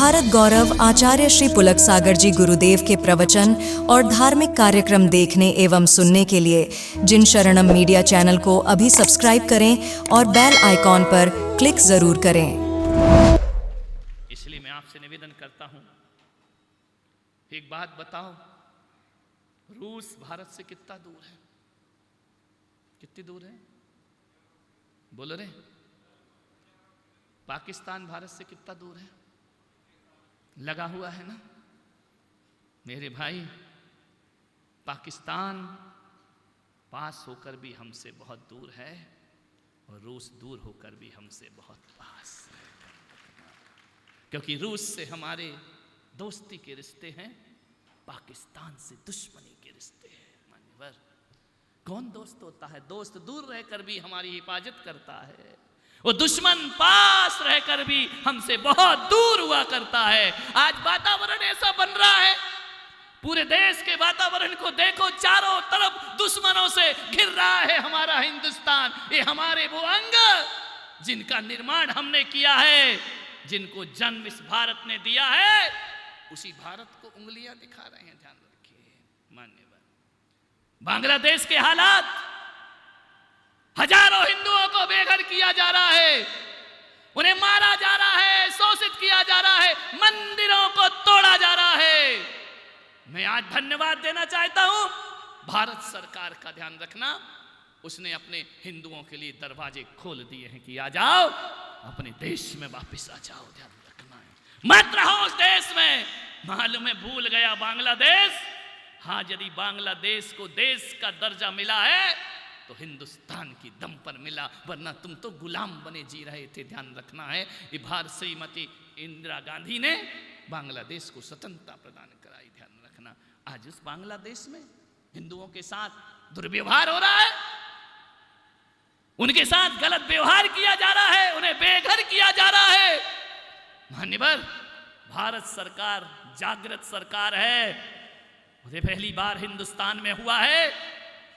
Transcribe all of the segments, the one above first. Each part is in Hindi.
भारत गौरव आचार्य श्री पुलक सागर जी गुरुदेव के प्रवचन और धार्मिक कार्यक्रम देखने एवं सुनने के लिए जिन शरणम मीडिया चैनल को अभी सब्सक्राइब करें और बेल आइकॉन पर क्लिक जरूर करें। इसलिए मैं आपसे निवेदन करता हूं, एक बात बताओ, रूस भारत से कितना दूर है? कितनी दूर है? बोलो रे। पाकिस्तान भारत से कितना दूर है? लगा हुआ है ना मेरे भाई। पाकिस्तान पास होकर भी हमसे बहुत दूर है और रूस दूर होकर भी हमसे बहुत पास है, क्योंकि रूस से हमारे दोस्ती के रिश्ते हैं, पाकिस्तान से दुश्मनी के रिश्ते हैं। मान्यवर, कौन दोस्त होता है? दोस्त दूर रहकर भी हमारी हिफाजत करता है, वो दुश्मन पास रहकर भी हमसे बहुत दूर हुआ करता है। आज वातावरण ऐसा बन रहा है, पूरे देश के वातावरण को देखो, चारों तरफ दुश्मनों से घिर रहा है हमारा हिंदुस्तान। ये हमारे वो अंग जिनका निर्माण हमने किया है, जिनको जन्म इस भारत ने दिया है, उसी भारत को उंगलियां दिखा रहे हैं। ध्यान रखिए मान्यवर, बांग्लादेश के हालात, हजारों हिंदुओं को बेघर किया जा रहा है, उन्हें मारा जा रहा है, शोषित किया जा रहा है, मंदिरों को तोड़ा जा रहा है। मैं आज धन्यवाद देना चाहता हूं भारत सरकार का। ध्यान रखना, उसने अपने हिंदुओं के लिए दरवाजे खोल दिए हैं कि आ जाओ, अपने देश में वापस आ जाओ। ध्यान रखना है, मत रहो उस देश में। मालूम है, भूल गया बांग्लादेश। हाँ, यदि बांग्लादेश को देश का दर्जा मिला है तो हिंदुस्तान की दम पर मिला, वरना तुम तो गुलाम बने जी रहे थे। ध्यान रखना है, ये भारत श्रीमती इंदिरा गांधी ने बांग्लादेश को स्वतंत्रता प्रदान कराई। ध्यान रखना, आज उस बांग्लादेश में हिंदुओं के साथ दुर्व्यवहार हो रहा है, उनके साथ गलत व्यवहार किया जा रहा है, उन्हें बेघर किया जा रहा है। मान्यवर, भारत सरकार जागृत सरकार है। मुझे पहली बार हिंदुस्तान में हुआ है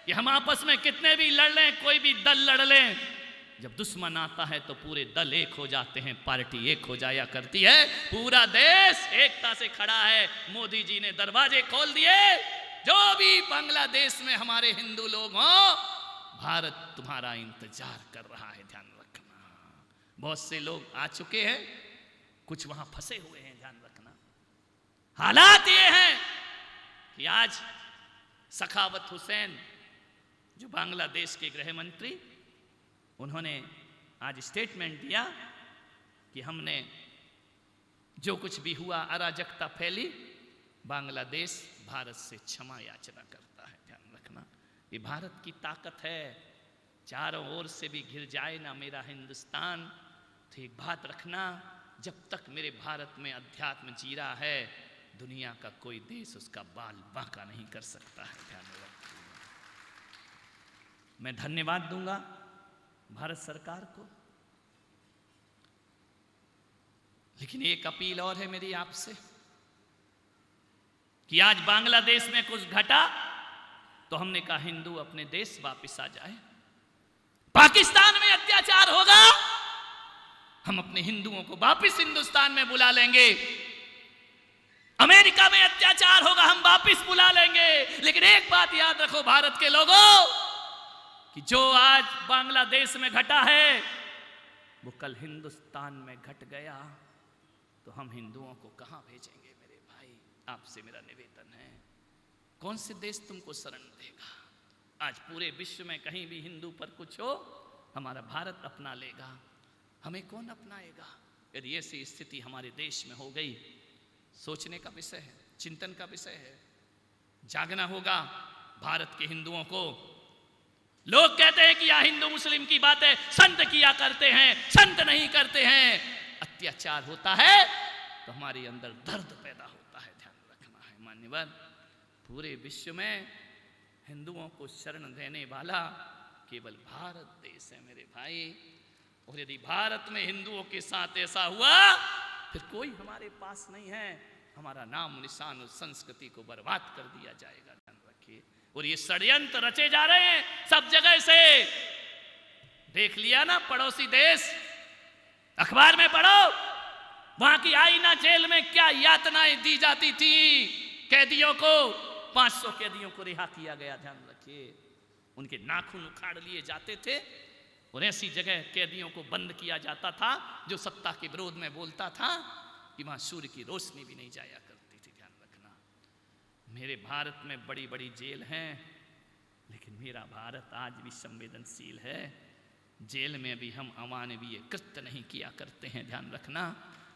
कि हम आपस में कितने भी लड़ लें, कोई भी दल लड़ लें, जब दुश्मन आता है तो पूरे दल एक हो जाते हैं, पार्टी एक हो जाया करती है। पूरा देश एकता से खड़ा है। मोदी जी ने दरवाजे खोल दिए। जो भी बांग्लादेश में हमारे हिंदू लोग हों, भारत तुम्हारा इंतजार कर रहा है। ध्यान रखना, बहुत से लोग आ चुके हैं, कुछ वहां फंसे हुए हैं। ध्यान रखना, हालात ये हैं कि आज सखावत हुसैन, जो बांग्लादेश के गृह मंत्री, उन्होंने आज स्टेटमेंट दिया कि हमने जो कुछ भी हुआ, अराजकता फैली, बांग्लादेश भारत से क्षमा याचना करता है। ध्यान रखना, ये भारत की ताकत है। चारों ओर से भी घिर जाए ना मेरा हिंदुस्तान, तो एक बात रखना, जब तक मेरे भारत में अध्यात्म जी रहा है, दुनिया का कोई देश उसका बाल बांका नहीं कर सकता है। ध्यान रखना, मैं धन्यवाद दूंगा भारत सरकार को, लेकिन एक अपील और है मेरी आपसे कि आज बांग्लादेश में कुछ घटा तो हमने कहा हिंदू अपने देश वापस आ जाए। पाकिस्तान में अत्याचार होगा, हम अपने हिंदुओं को वापस हिंदुस्तान में बुला लेंगे। अमेरिका में अत्याचार होगा, हम वापस बुला लेंगे। लेकिन एक बात याद रखो भारत के लोगों, कि जो आज बांग्लादेश में घटा है वो कल हिंदुस्तान में घट गया तो हम हिंदुओं को कहां भेजेंगे? मेरे भाई, आपसे मेरा निवेदन है, कौन से देश तुमको शरण देगा? आज पूरे विश्व में कहीं भी हिंदू पर कुछ हो, हमारा भारत अपना लेगा, हमें कौन अपनाएगा? यदि ऐसी स्थिति हमारे देश में हो गई, सोचने का विषय है, चिंतन का विषय है। जागना होगा भारत के हिंदुओं को। लोग कहते हैं कि यह हिंदू मुस्लिम की बातें संत किया करते हैं, संत नहीं करते हैं। अत्याचार होता है तो हमारे अंदर दर्द पैदा होता है। ध्यान रखना है मान्यवर, पूरे विश्व में हिंदुओं को शरण देने वाला केवल भारत देश है मेरे भाई। और यदि भारत में हिंदुओं के साथ ऐसा हुआ, फिर कोई हमारे पास नहीं है, हमारा नाम निशान और संस्कृति को बर्बाद कर दिया जाएगा। ध्यान रखिए, और ये षड्यंत्र रचे जा रहे हैं सब जगह से। देख लिया ना पड़ोसी देश, अखबार में पढ़ो, वहां की आईना जेल में क्या यातनाएं दी जाती थी कैदियों को। 500 कैदियों को रिहा किया गया, ध्यान रखिए। उनके नाखून उखाड़ लिए जाते थे और ऐसी जगह कैदियों को बंद किया जाता था जो सत्ता के विरोध में बोलता था कि वहां सूर्य की रोशनी भी नहीं जाया करती थी। ध्यान रखना, मेरे भारत में बड़ी बड़ी जेल हैं, लेकिन मेरा भारत आज भी संवेदनशील है। जेल में भी हम अमानवीय कृत्य नहीं किया करते हैं। ध्यान रखना,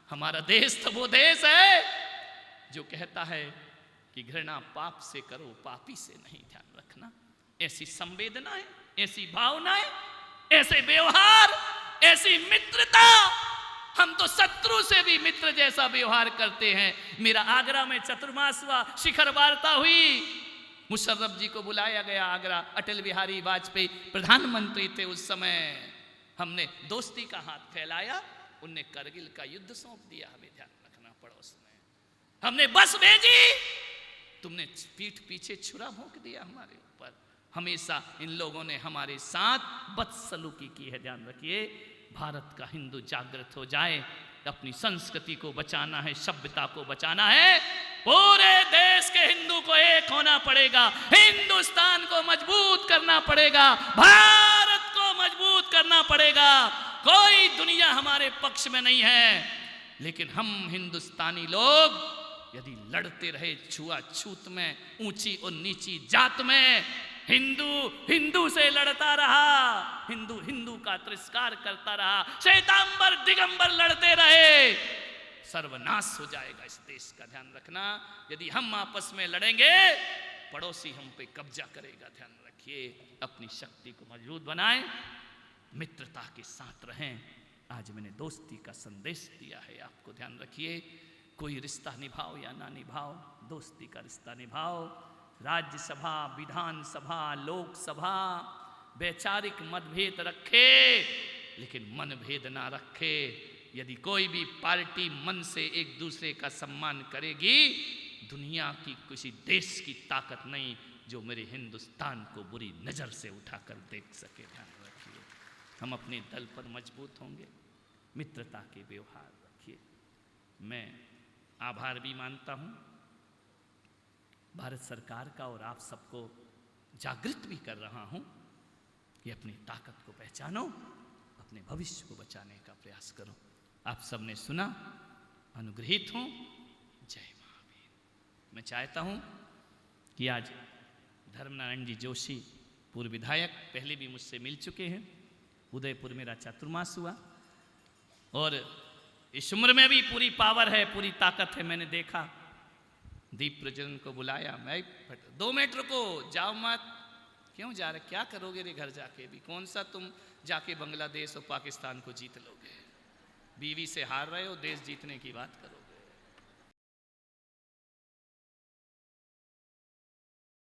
हमारा देश तो वो देश है जो कहता है कि घृणा पाप से करो, पापी से नहीं। ध्यान रखना, ऐसी संवेदनाएं, ऐसी भावनाएं, ऐसे व्यवहार, ऐसी मित्रता, हम तो शत्रु से भी मित्र जैसा व्यवहार करते हैं। मेरा आगरा में चतुर्मासवा शिखर वार्ता हुई, मुशर्रफ जी को बुलाया गया आगरा, अटल बिहारी वाजपेयी प्रधानमंत्री थे उस समय। हमने दोस्ती का हाथ फैलाया, उनने करगिल का युद्ध सौंप दिया हमें। ध्यान रखना, पड़ोस में हमने बस भेजी, तुमने पीठ पीछे छुरा भोंक दिया हमारे ऊपर। हमेशा इन लोगों ने हमारे साथ बदसलूकी की है। ध्यान रखिए, भारत का हिंदू जागृत हो जाए, अपनी संस्कृति को बचाना है, सभ्यता को बचाना है। पूरे देश के हिंदू को एक होना पड़ेगा, हिंदुस्तान को मजबूत करना पड़ेगा, भारत को मजबूत करना पड़ेगा। कोई दुनिया हमारे पक्ष में नहीं है, लेकिन हम हिंदुस्तानी लोग यदि लड़ते रहे छुआछूत में, ऊंची और नीची जात में, हिंदू हिंदू से लड़ता रहा, हिंदू हिंदू का तिरस्कार करता रहा, श्वेतांबर दिगंबर लड़ते रहे, सर्वनाश हो जाएगा इस देश का। ध्यान रखना, यदि हम आपस में लड़ेंगे, पड़ोसी हम पे कब्जा करेगा। ध्यान रखिए, अपनी शक्ति को मजबूत बनाएं, मित्रता के साथ रहें। आज मैंने दोस्ती का संदेश दिया है आपको। ध्यान रखिए, कोई रिश्ता निभाओ या ना निभाओ, दोस्ती का रिश्ता निभाओ। राज्यसभा, विधानसभा, लोकसभा वैचारिक मतभेद रखे, लेकिन मनभेद ना रखे। यदि कोई भी पार्टी मन से एक दूसरे का सम्मान करेगी, दुनिया की किसी देश की ताकत नहीं जो मेरे हिंदुस्तान को बुरी नजर से उठाकर देख सके। ध्यान रखिए, हम अपने दल पर मजबूत होंगे, मित्रता के व्यवहार रखिए। मैं आभार भी मानता हूँ भारत सरकार का, और आप सबको जागृत भी कर रहा हूँ कि अपनी ताकत को पहचानो, अपने भविष्य को बचाने का प्रयास करो। आप सबने सुना, अनुग्रहित हूँ। जय महावीर। मैं चाहता हूँ कि आज धर्मनारायण जी जोशी, पूर्व विधायक, पहले भी मुझसे मिल चुके हैं, उदयपुर मेरा चातुर्मास हुआ, और इस उम्र में भी पूरी पावर है, पूरी ताकत है। मैंने देखा दीप प्रज्वलन को बुलाया, मैं 2 मिनट रुको, जाओ मत, क्यों जा रहे, क्या करोगे रे घर जाके भी, कौन सा तुम जाके बांग्लादेश और पाकिस्तान को जीत लोगे, बीवी से हार रहे हो, देश जीतने की बात करोगे।